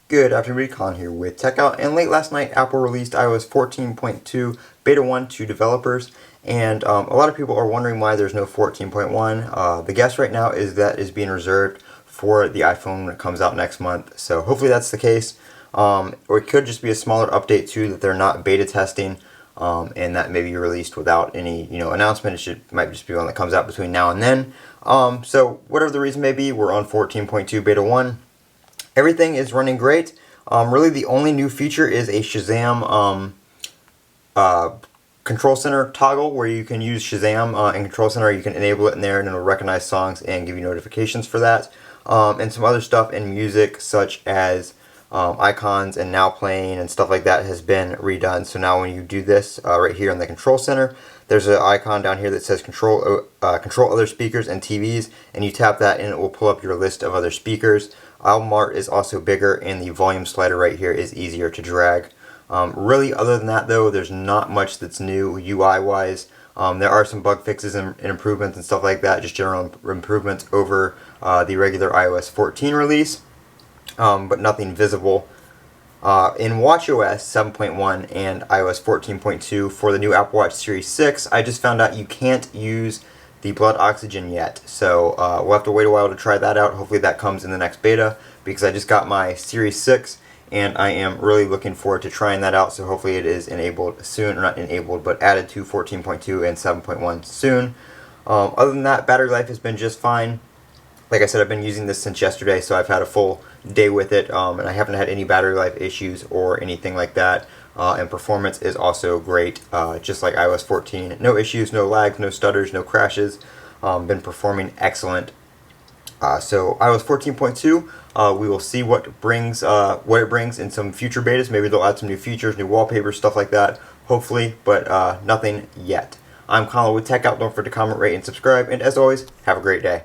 Good afternoon, Colin here with Techout, and late last night Apple released iOS 14.2 Beta 1 to developers, and a lot of people are wondering why there's no 14.1. The guess right now is that is being reserved for the iPhone when it comes out next month, so hopefully that's the case. Or it could just be a smaller update too that they're not beta testing, and that may be released without any announcement. Might just be one that comes out between now and then. So whatever the reason may be, we're on 14.2 Beta 1. Everything is running great. Really the only new feature is a Shazam Control Center toggle where you can use Shazam in Control Center. You can enable it in there and it'll recognize songs and give you notifications for that. And some other stuff in music such as icons and now playing and stuff like that has been redone. So now when you do this right here in the Control Center, there's an icon down here that says control other speakers and TVs, and you tap that and it will pull up your list of other speakers. Album art is also bigger, and the volume slider right here is easier to drag. Really, other than that though, there's not much that's new UI wise. There are some bug fixes and improvements and stuff like that, just general improvements over the regular iOS 14 release, but nothing visible. In watchOS 7.1 and iOS 14.2 for the new Apple Watch Series 6, I just found out you can't use the blood oxygen yet. So we'll have to wait a while to try that out. Hopefully that comes in the next beta, because I just got my Series 6 and I am really looking forward to trying that out. So hopefully it is enabled soon, or not enabled, but added to 14.2 and 7.1 soon. Other than that, battery life has been just fine. Like I said, I've been using this since yesterday, so I've had a full day with it, and I haven't had any battery life issues or anything like that. And performance is also great, just like iOS 14. No issues, no lags, no stutters, no crashes. Been performing excellent. So iOS 14.2, we will see what it brings in some future betas. Maybe they'll add some new features, new wallpapers, stuff like that. Hopefully, but nothing yet. I'm Colin with Techout. Don't forget to comment, rate, and subscribe. And as always, have a great day.